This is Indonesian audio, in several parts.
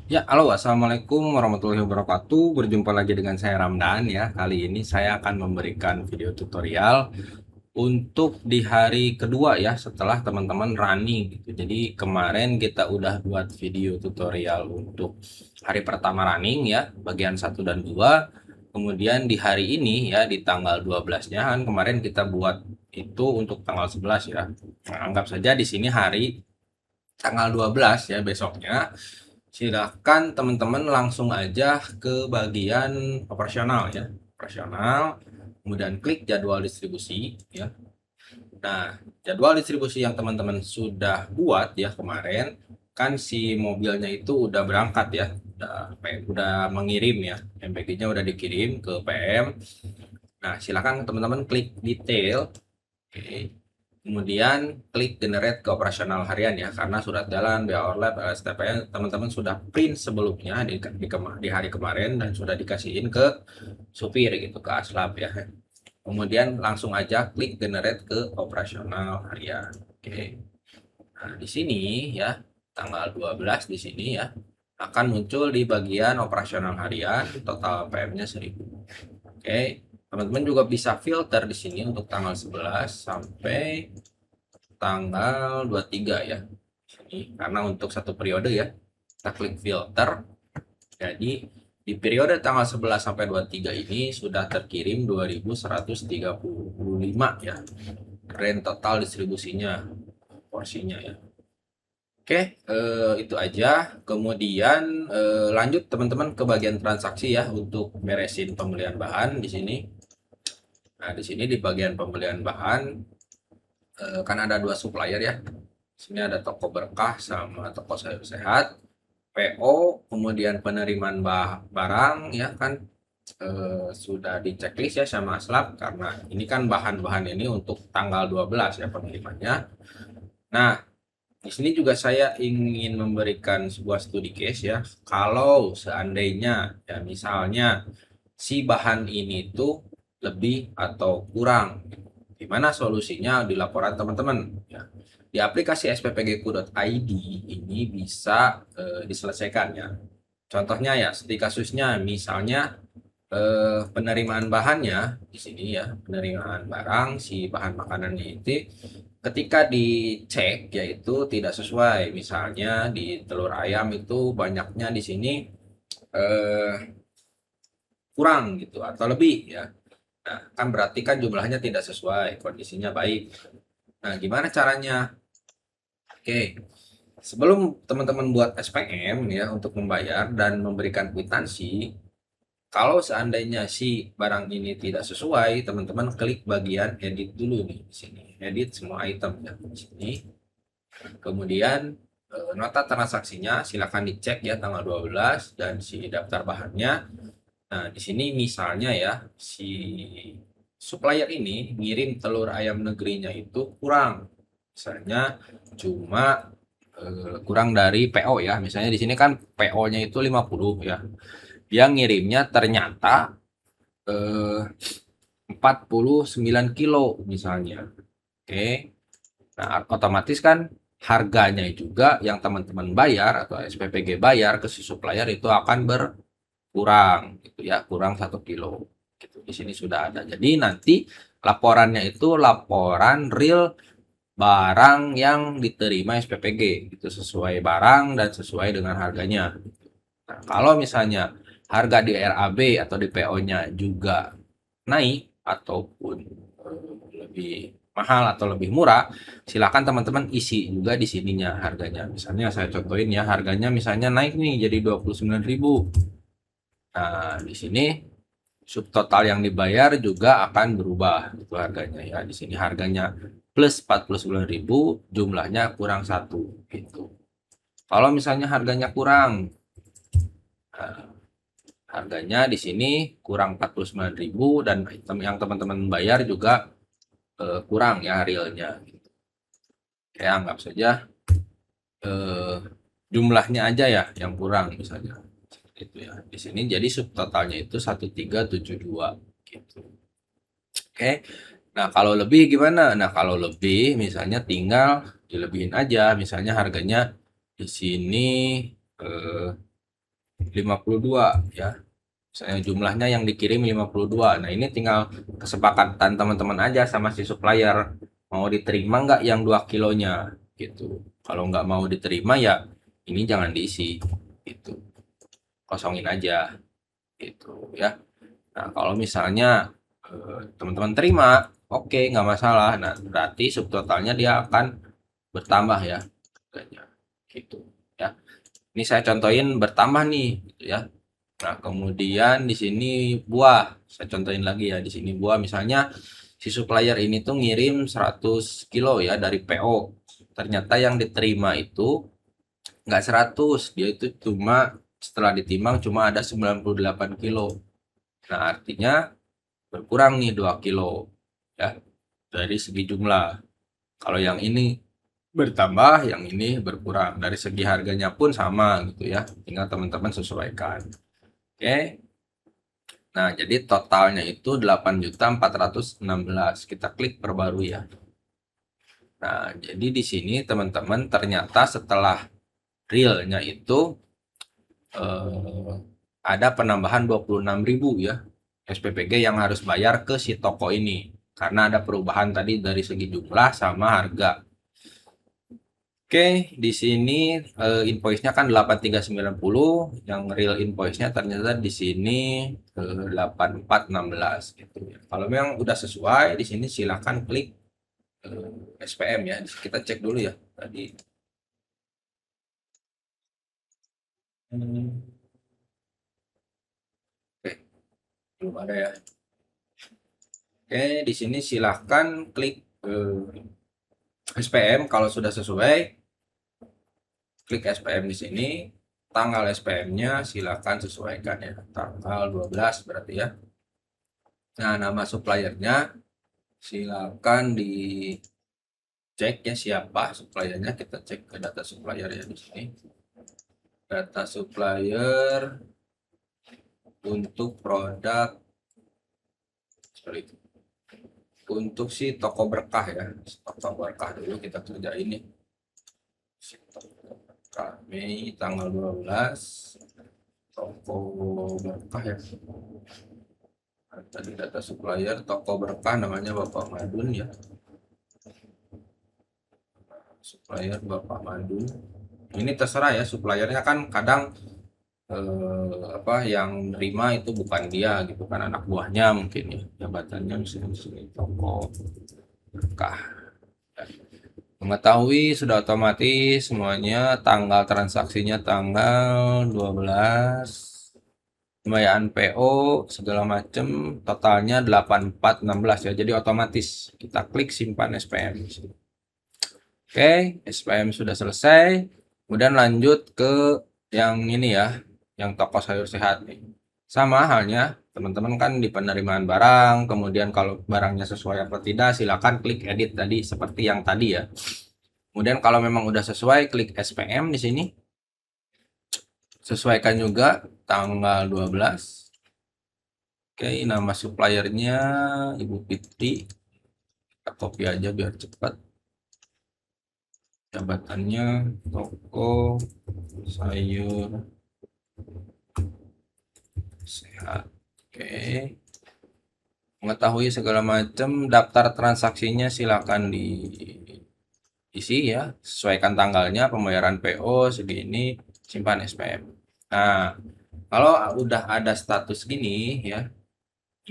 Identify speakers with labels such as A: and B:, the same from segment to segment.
A: Ya, halo, assalamualaikum warahmatullahi wabarakatuh. Berjumpa lagi dengan saya Ramdan ya. Kali ini saya akan memberikan video tutorial untuk di hari kedua ya setelah teman-teman running gitu. Jadi kemarin kita udah buat video tutorial untuk hari pertama running ya, bagian satu dan 2. Kemudian di hari ini ya di tanggal 12-nya kan kemarin kita buat itu untuk tanggal 11 ya. Nah, anggap saja di sini hari tanggal 12 ya besoknya. Silakan teman-teman langsung aja ke bagian operasional ya. Operasional, kemudian klik jadwal distribusi ya. Nah, jadwal distribusi yang teman-teman sudah buat ya kemarin, kan si mobilnya itu udah berangkat ya, udah mengirim ya, MPG-nya udah dikirim ke PM. Nah, silakan teman-teman klik detail. Oke. Kemudian klik generate ke operasional harian ya, karena surat jalan, BA Orlab, LSTPN teman-teman sudah print sebelumnya di hari kemarin dan sudah dikasihin ke supir gitu, ke Aslap ya. Kemudian langsung aja klik generate ke operasional harian. Oke. Nah, di sini ya, tanggal 12 di sini ya, akan muncul di bagian operasional harian, total PM-nya 1000. Oke, teman-teman juga bisa filter di sini untuk tanggal 11 sampai tanggal 23 ya. Ini karena untuk satu periode ya. Kita klik filter. Jadi di periode tanggal 11 sampai 23 ini sudah terkirim 2135 ya. Rent total distribusinya, porsinya ya. Oke, itu aja. Kemudian lanjut teman-teman ke bagian transaksi ya untuk beresin pembelian bahan di sini. Nah, di sini di bagian pembelian bahan kan ada dua supplier ya. Sini ada toko berkah sama toko sayur sehat. PO, kemudian penerimaan barang ya kan sudah diceklis ya sama Aslap karena ini kan bahan-bahan ini untuk tanggal 12 ya penerimaannya. Nah, di sini juga saya ingin memberikan sebuah studi case ya. Kalau seandainya ya misalnya si bahan ini tuh lebih atau kurang, gimana solusinya di laporan teman-teman ya. Di aplikasi sppgku.id ini bisa diselesaikan ya. Contohnya ya, studi kasusnya misalnya penerimaan bahannya di sini ya, penerimaan barang si bahan makanannya itu ketika dicek yaitu tidak sesuai. Misalnya di telur ayam itu banyaknya di sini eh, kurang gitu atau lebih ya. Nah, kan berarti kan jumlahnya tidak sesuai, kondisinya baik. Nah, gimana caranya? Oke, sebelum teman-teman buat SPM ya untuk membayar dan memberikan kwitansi, kalau seandainya si barang ini tidak sesuai, teman-teman klik bagian edit dulu nih di sini. Edit semua item ya di sini. Kemudian nota transaksinya silakan dicek ya tanggal 12 dan si daftar bahannya. Nah, di sini misalnya ya si supplier ini ngirim telur ayam negerinya itu kurang. Misalnya cuma kurang dari PO ya. Misalnya di sini kan PO-nya itu 50 ya. Dia ngirimnya ternyata eh, 49 kilo misalnya. Oke. Nah, otomatis kan harganya juga yang teman-teman bayar atau SPPG bayar ke si supplier itu akan berkurang gitu ya, kurang 1 kilo. Gitu. Di sini sudah ada. Jadi nanti laporannya itu laporan real barang yang diterima SPPG gitu sesuai barang dan sesuai dengan harganya. Nah, kalau misalnya harga di RAB atau di PO-nya juga naik ataupun lebih mahal atau lebih murah, silakan teman-teman isi juga di sininya harganya. Misalnya saya contohin ya, harganya misalnya naik nih jadi 29.000. Nah, di sini subtotal yang dibayar juga akan berubah itu harganya ya. Di sini harganya plus 49.000, jumlahnya kurang satu gitu. Kalau misalnya harganya kurang, nah, harganya di sini kurang 49.000 dan item yang teman-teman bayar juga kurang ya realnya. Ya anggap saja eh, jumlahnya aja ya yang kurang misalnya. Itu ya. Di sini jadi subtotalnya itu 1372 gitu. Oke. Nah, kalau lebih gimana? Nah, kalau lebih misalnya tinggal dilebihin aja. Misalnya harganya di sini eh, 52 ya. Misalnya jumlahnya yang dikirim 52. Nah, ini tinggal kesepakatan teman-teman aja sama si supplier. Mau diterima nggak yang 2 kilonya gitu. Kalau nggak mau diterima ya ini jangan diisi gitu. Kosongin aja gitu ya. Nah, kalau misalnya teman-teman terima, oke, nggak masalah. Nah, berarti subtotalnya dia akan bertambah ya. Gitu ya. Ini saya contohin bertambah nih gitu ya. Nah, kemudian di sini buah. Saya contohin lagi ya. Di sini buah misalnya si supplier ini tuh ngirim 100 kilo ya dari PO. Ternyata yang diterima itu nggak 100, dia itu cuma setelah ditimbang cuma ada 98 kilo. Nah, artinya berkurang nih 2 kilo ya dari segi jumlah. Kalau yang ini bertambah, yang ini berkurang. Dari segi harganya pun sama gitu ya. Tinggal teman-teman sesuaikan. Oke. Nah, jadi totalnya itu 8.416. Kita klik perbarui ya. Nah, jadi di sini teman-teman ternyata setelah realnya itu ada penambahan 26.000 ya SPPG yang harus bayar ke si toko ini. Karena ada perubahan tadi dari segi jumlah sama harga. Oke, di sini invoice-nya kan 8390, yang real invoice-nya ternyata di sini 8416 gitu ya. Kalau memang udah sesuai di sini silakan klik SPM ya. Kita cek dulu ya tadi. Oke, belum ada ya. Oke, di sini silahkan klik SPM kalau sudah sesuai. Klik SPM di sini. Tanggal SPM-nya silakan sesuaikan ya. Tanggal 12 berarti ya. Nah, nama suppliernya silakan dicek ya siapa suppliernya. Kita cek ke data supplier ya di sini. Data supplier untuk produk seperti itu. Untuk si toko berkah ya. Toko berkah dulu kita kerjain nih. Mei tanggal 12 toko berkah ya. Tadi data supplier toko berkah namanya Bapak Madun ya. Supplier Bapak Madun. Ini terserah ya, suppliernya kan kadang yang nerima itu bukan dia gitu kan, anak buahnya mungkin ya, jabatannya misalnya toko berkah. Mengetahui sudah otomatis semuanya, tanggal transaksinya tanggal 12, pembayaran PO segala macam, totalnya 8416 ya, jadi otomatis kita klik simpan SPM. Oke, SPM sudah selesai. Kemudian lanjut ke yang ini ya, yang toko sayur sehat nih. Sama halnya, teman-teman kan di penerimaan barang, kemudian kalau barangnya sesuai apa tidak, silakan klik edit tadi seperti yang tadi ya. Kemudian kalau memang udah sesuai, klik SPM di sini. Sesuaikan juga tanggal 12. Oke, nama suppliernya Ibu Fitri. Kita copy aja biar cepat. Jabatannya toko sayur sehat. Oke. Mengetahui segala macam, daftar transaksinya silakan diisi ya, sesuaikan tanggalnya, pembayaran PO segini, simpan SPM. Nah, kalau udah ada status gini ya,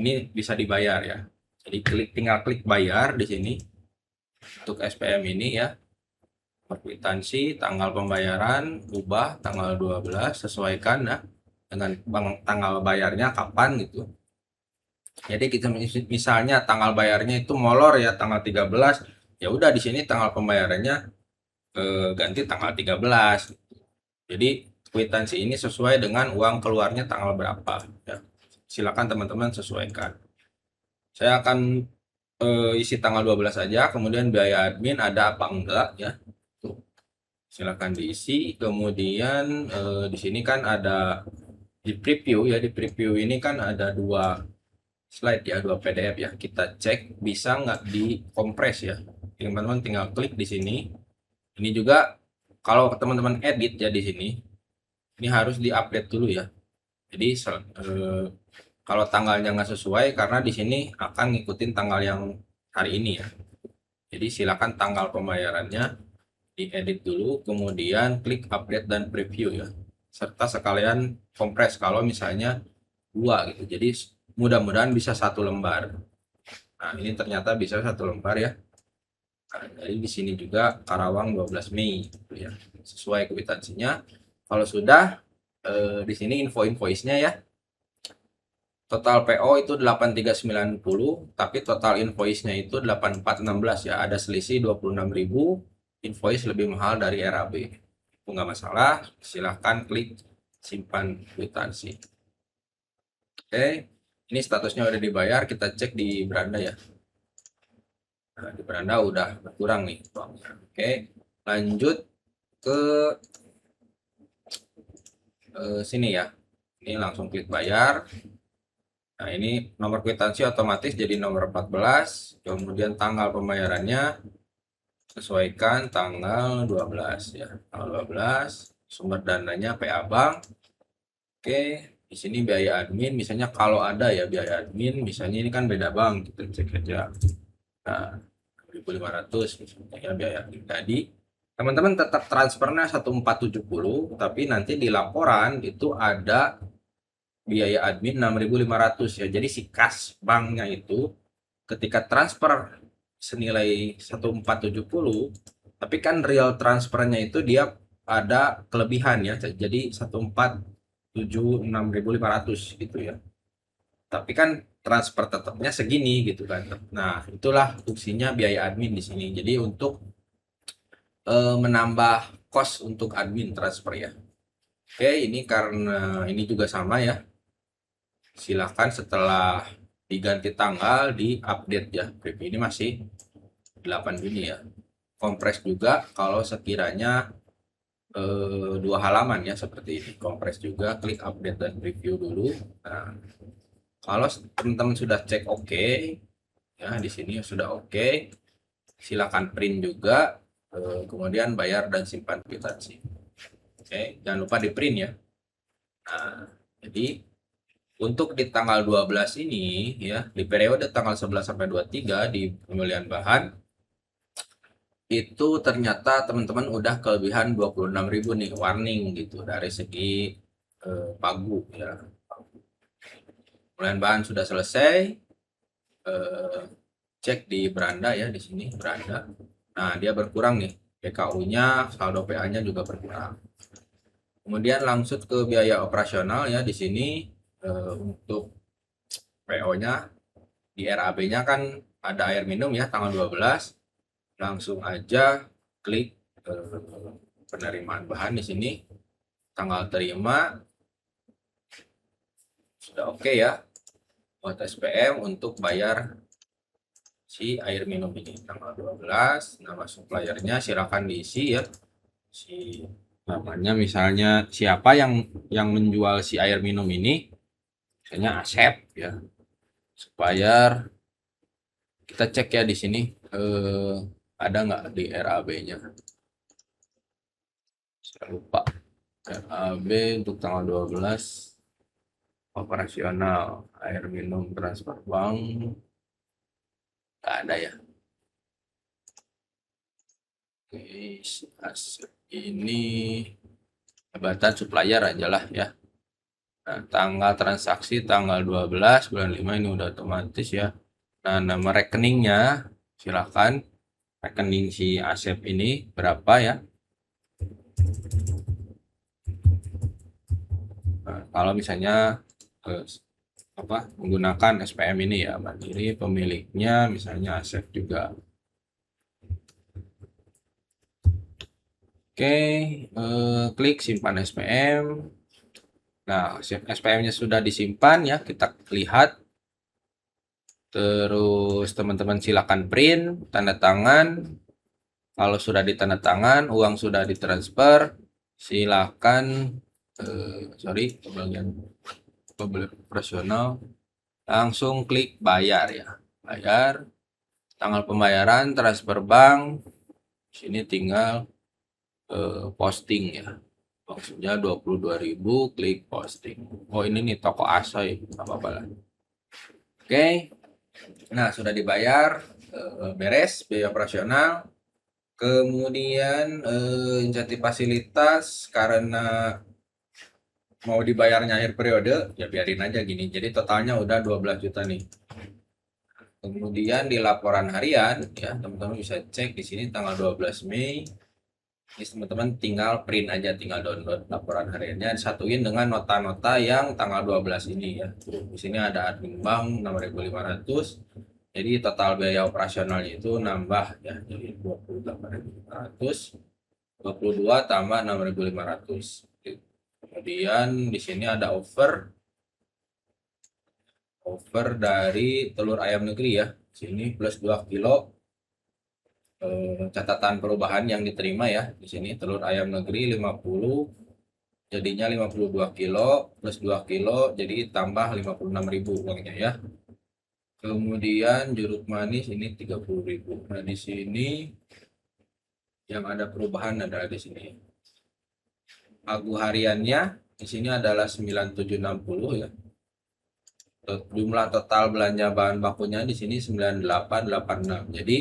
A: ini bisa dibayar ya. Jadi tinggal klik bayar di sini untuk SPM ini ya. Kwitansi, tanggal pembayaran, ubah tanggal 12, sesuaikan ya dengan tanggal bayarnya kapan gitu. Jadi kita misalnya tanggal bayarnya itu molor ya tanggal 13, ya udah di sini tanggal pembayarannya ganti tanggal 13. Jadi kwitansi ini sesuai dengan uang keluarnya tanggal berapa ya. Silakan teman-teman sesuaikan. Saya akan isi tanggal 12 saja, kemudian biaya admin ada apa enggak ya. Silakan diisi. Kemudian di sini kan ada di preview ya, di preview ini kan ada 2 slide ya, 2 PDF ya. Kita cek bisa nggak dikompres ya. Teman-teman tinggal klik di sini. Ini juga kalau teman-teman edit ya di sini. ini harus diupdate dulu ya. Jadi kalau tanggalnya nggak sesuai, karena di sini akan ngikutin tanggal yang hari ini ya. Jadi silakan tanggal pembayarannya diedit dulu, kemudian klik update dan preview ya. Serta sekalian kompres kalau misalnya dua gitu. Jadi mudah-mudahan bisa satu lembar. Nah, ini ternyata bisa satu lembar ya. Nah, jadi di sini juga Karawang 12 Mei gitu ya. Sesuai kwitansinya. Kalau sudah di sini invoice-nya ya. Total PO itu 8390, tapi total invoice-nya itu 8416 ya. Ada selisih 26.000, invoice lebih mahal dari RAB. Itu nggak masalah, silahkan klik simpan kwitansi. Oke, ini statusnya udah dibayar, kita cek di beranda ya. Nah, di beranda udah berkurang nih uangnya. Oke, lanjut ke sini ya. Ini langsung klik bayar. Nah, ini nomor kwitansi otomatis jadi nomor 14, kemudian tanggal pembayarannya sesuaikan tanggal 12 ya. Tanggal 12, sumber dananya PA Bank. Oke, di sini biaya admin misalnya kalau ada ya biaya admin, misalnya ini kan beda bank, kita cek aja. Nah, 1.500 misalnya ya biaya admin tadi. Teman-teman tetap transfernya 1470, tapi nanti di laporan itu ada biaya admin 6.500 ya. Jadi si kas banknya itu ketika transfer senilai 1470, tapi kan real transfernya itu dia ada kelebihan ya. Jadi 1476.500 gitu ya. Tapi kan transfer tetapnya segini gitu kan. Nah, itulah fungsinya biaya admin di sini. Jadi untuk menambah cost untuk admin transfer ya. Oke, ini karena ini juga sama ya. Silahkan setelah diganti tanggal di update ya. Preview ini masih 8 Juni ya. Kompres juga kalau sekiranya 2 halaman ya seperti ini. Kompres juga, klik update dan preview dulu. Nah, kalau teman-teman sudah cek oke, ya di sini sudah oke, silakan print juga, kemudian bayar dan simpan kwitansi. Oke, jangan lupa di print ya. Nah, jadi untuk di tanggal 12 ini ya, di periode tanggal 11 sampai 23 di pembelian bahan itu ternyata teman-teman udah kelebihan 26.000 nih, warning gitu dari segi pagu ya. Pembelian bahan sudah selesai, cek di beranda ya, di sini beranda. Nah, dia berkurang nih, PKU-nya, saldo PA-nya juga berkurang. Kemudian langsung ke biaya operasional ya, di sini untuk PO-nya di RAB-nya kan ada air minum ya tanggal 12. Langsung aja klik penerimaan bahan di sini, tanggal terima sudah oke ya buat SPM untuk bayar si air minum ini tanggal 12. Nama suppliernya silakan diisi ya, si namanya misalnya siapa yang menjual si air minum ini, misalnya Asep ya, supplier. Kita cek ya di sini ada nggak di RAB-nya. Saya lupa. RAB untuk tanggal 12 operasional air minum transfer bank nggak ada ya. Oke, ini jabatan supplier aja lah ya. Nah, tanggal transaksi tanggal 12 bulan 5 ini udah otomatis ya. Nah, nama rekeningnya silakan, rekening si Asep ini berapa ya. Nah, kalau misalnya menggunakan SPM ini ya, Mandiri pemiliknya misalnya Asep juga. Oke, klik simpan SPM. Nah, SPM-nya sudah disimpan ya, kita lihat. Terus teman-teman silakan print, tanda tangan. Kalau sudah ditanda tangan, uang sudah ditransfer, silakan pembelian operasional, langsung klik bayar ya. Bayar, tanggal pembayaran, transfer bank. Sini tinggal posting ya. maksudnya 22.000, klik posting. Oh ini nih toko Asoy, nggak apa-apa lah. Oke, nah sudah dibayar, beres biaya operasional. Kemudian insentif fasilitas karena mau dibayarnya akhir periode, ya biarin aja gini. Jadi totalnya udah 12 juta nih. Kemudian di laporan harian, ya teman-teman bisa cek di sini tanggal 12 Mei. Jadi teman-teman tinggal print aja, tinggal download laporan hariannya, disatuin dengan nota-nota yang tanggal 12 ini ya. Di sini ada admin bank 6.500. Jadi total biaya operasionalnya itu nambah ya, jadi 28.500. 22 tambah 6.500. Kemudian di sini ada over dari telur ayam negeri ya. Sini plus 2 kilo. Catatan perubahan yang diterima ya. Di sini telur ayam negeri 50, jadinya 52 kilo plus 2 kilo jadi tambah 56.000 uangnya ya. Kemudian jeruk manis ini 30.000. Nah, di sini yang ada perubahan adalah di sini. Pagu hariannya di sini adalah 9760 ya. Jumlah total belanja bahan bakunya di sini 9886. Jadi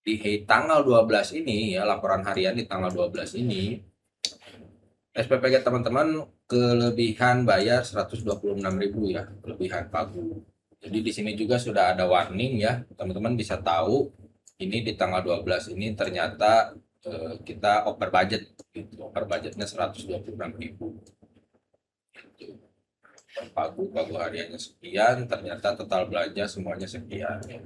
A: di tanggal 12 ini ya, laporan harian di tanggal 12 ini SPPG teman-teman kelebihan bayar 126.000 ya, kelebihan pagu. Jadi di sini juga sudah ada warning ya, teman-teman bisa tahu ini di tanggal 12 ini ternyata kita over budget gitu. Over budgetnya 126.000. Gitu. Pagu hariannya sekian, ternyata total belanja semuanya sekian ya.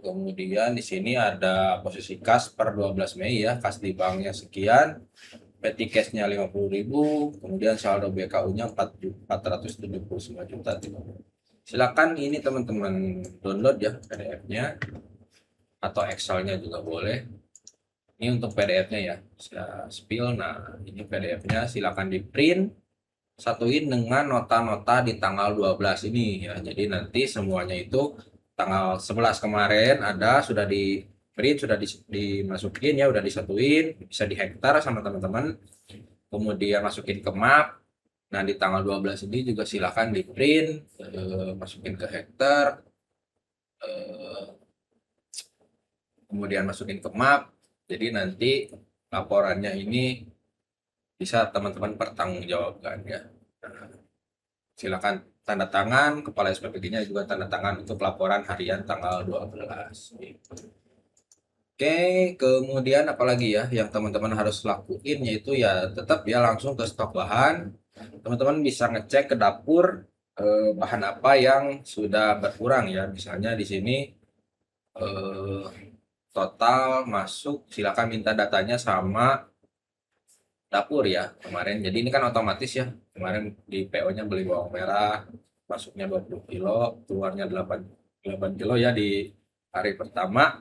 A: Kemudian di sini ada posisi kas per 12 Mei ya, kas di banknya sekian, petty cash-nya 50.000, kemudian saldo BKU-nya 479 juta. Silakan ini teman-teman download ya PDF-nya atau Excel-nya juga boleh. Ini untuk PDF-nya ya, saya spill. Nah, ini PDF-nya silakan di print, satuin dengan nota-nota di tanggal 12 ini ya. Jadi nanti semuanya itu tanggal 11 kemarin ada sudah di print, sudah dimasukin ya, udah disatuin, bisa di hektar sama teman-teman. Kemudian masukin ke map. Nah, di tanggal 12 ini juga silakan di print, masukin ke hektar, kemudian masukin ke map. Jadi nanti laporannya ini bisa teman-teman pertanggungjawabkan ya. Nah, silakan tanda tangan, kepala SPPG-nya juga tanda tangan untuk laporan harian tanggal 12. Oke, kemudian apalagi ya yang teman-teman harus lakuin, yaitu ya tetap ya langsung ke stok bahan. Teman-teman bisa ngecek ke dapur bahan apa yang sudah berkurang ya. Misalnya di sini total masuk, silakan minta datanya sama dapur ya kemarin. Jadi ini kan otomatis ya. Kemarin di PO-nya beli bawang merah, masuknya 20 kilo, keluarnya 8 kilo ya di hari pertama.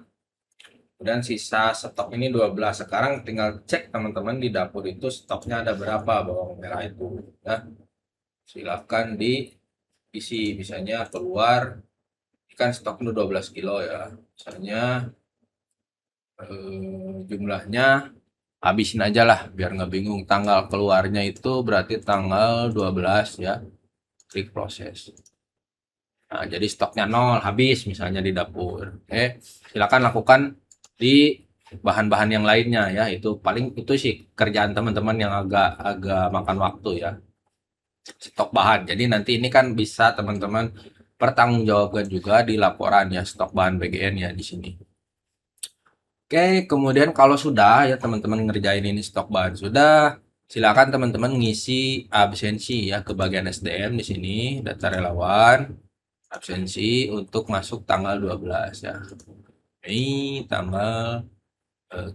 A: Kemudian sisa stok ini 12. Sekarang tinggal cek teman-teman di dapur itu stoknya ada berapa bawang merah itu ya. Silakan diisi, misalnya keluar kan stoknya 12 kilo ya. Misalnya jumlahnya habisin aja lah biar nggak bingung. Tanggal keluarnya itu berarti tanggal 12 ya. Klik proses. Nah, jadi stoknya 0 habis misalnya di dapur. Oke, silakan lakukan di bahan-bahan yang lainnya ya. Itu paling itu sih kerjaan teman-teman yang agak makan waktu ya. Stok bahan. Jadi nanti ini kan bisa teman-teman pertanggungjawabkan juga di laporan ya, stok bahan PGN ya di sini. Oke, kemudian kalau sudah ya teman-teman ngerjain ini stok bahan sudah, silakan teman-teman ngisi absensi ya ke bagian SDM di sini, data relawan, absensi untuk masuk tanggal 12 ya. Mei tanggal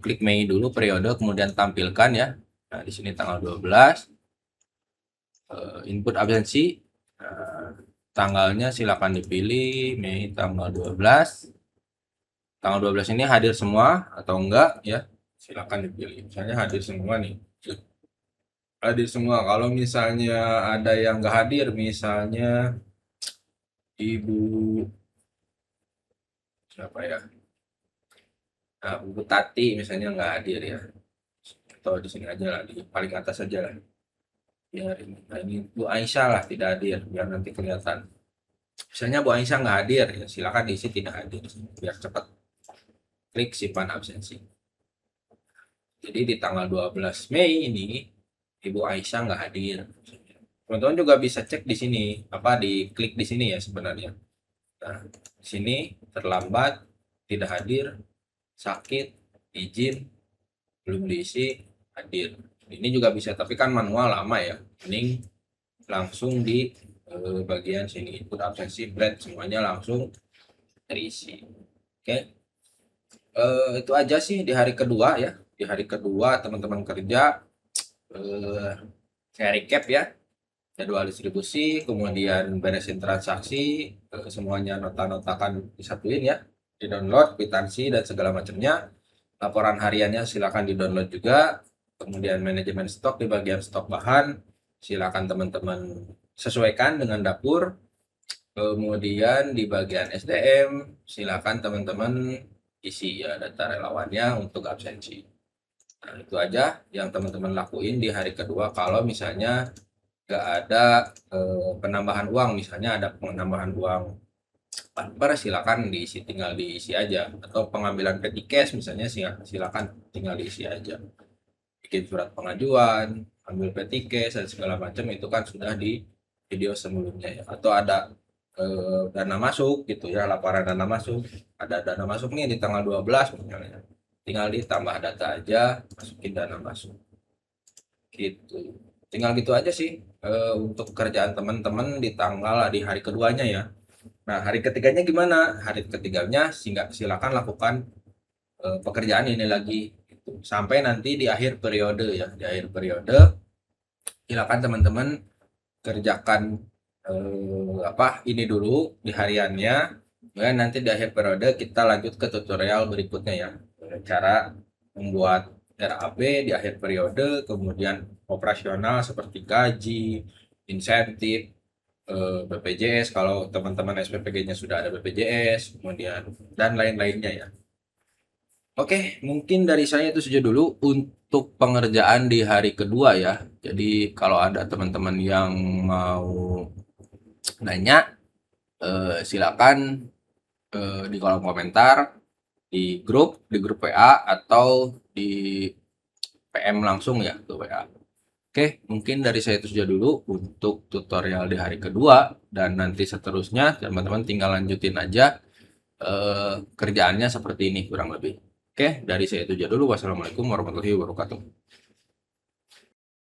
A: klik Mei dulu periode, kemudian tampilkan ya. Nah, di sini tanggal 12 input absensi. Tanggalnya silakan dipilih Mei tanggal 12. Tanggal 12 ini hadir semua atau enggak ya, silakan dipilih. Misalnya hadir semua nih. Hadir semua. Kalau misalnya ada yang enggak hadir, misalnya Ibu siapa ya? Nah, Bu Tati misalnya nggak hadir ya. atau di sini aja lah, di paling atas aja lah. Biar ini, nah ini Bu Aisyah lah tidak hadir, biar nanti kelihatan. Misalnya Bu Aisyah nggak hadir, ya silakan diisi tidak hadir, biar cepat. Klik simpan absensi. Jadi di tanggal 12 Mei ini Ibu Aisyah nggak hadir. Teman-teman juga bisa cek di sini, apa diklik di sini ya sebenarnya. Nah, di sini terlambat, tidak hadir, sakit, izin, belum diisi, hadir. Ini juga bisa, tapi kan manual lama ya. Mending langsung di bagian sini input absensi blend semuanya langsung terisi. Oke. Itu aja sih di hari kedua ya. Di hari kedua teman-teman kerja saya recap ya. Jadwal distribusi, kemudian beresin transaksi, semuanya nota-notakan disatuin ya, di download, kwitansi dan segala macamnya. Laporan hariannya silakan di download juga. Kemudian manajemen stok di bagian stok bahan, silakan teman-teman sesuaikan dengan dapur. Kemudian di bagian SDM, silakan teman-teman isi ya data relawannya untuk absensi. Nah, itu aja yang teman-teman lakuin di hari kedua. Kalau misalnya nggak ada penambahan uang, misalnya ada penambahan uang per silakan diisi, tinggal diisi aja, atau pengambilan petty cash misalnya silakan tinggal diisi aja, bikin surat pengajuan, ambil petty cash dan segala macam itu kan sudah di video sebelumnya ya. Atau ada dana masuk gitu ya, laporan dana masuk, ada dana masuk nih di tanggal 12 misalnya, tinggal ditambah data aja, masukin dana masuk gitu. Tinggal gitu aja sih untuk kerjaan teman-teman di hari keduanya ya. Nah, hari ketiganya gimana? Hari ketiganya silakan lakukan pekerjaan ini lagi gitu. Sampai nanti di akhir periode ya. Di akhir periode silakan teman-teman kerjakan ini dulu di hariannya. Dan nanti di akhir periode kita lanjut ke tutorial berikutnya ya. Cara membuat RAP di akhir periode, kemudian operasional seperti gaji, insentif, BPJS kalau teman-teman SPPG-nya sudah ada BPJS, kemudian dan lain-lainnya ya. Oke, mungkin dari saya itu saja dulu untuk pengerjaan di hari kedua ya. Jadi kalau ada teman-teman yang mau nanya, silakan di kolom komentar, di grup WA atau di PM langsung ya ke WA. Oke, mungkin dari saya itu saja dulu untuk tutorial di hari kedua, dan nanti seterusnya teman-teman tinggal lanjutin aja kerjaannya seperti ini kurang lebih. Oke, dari saya itu saja dulu. Wassalamualaikum warahmatullahi wabarakatuh.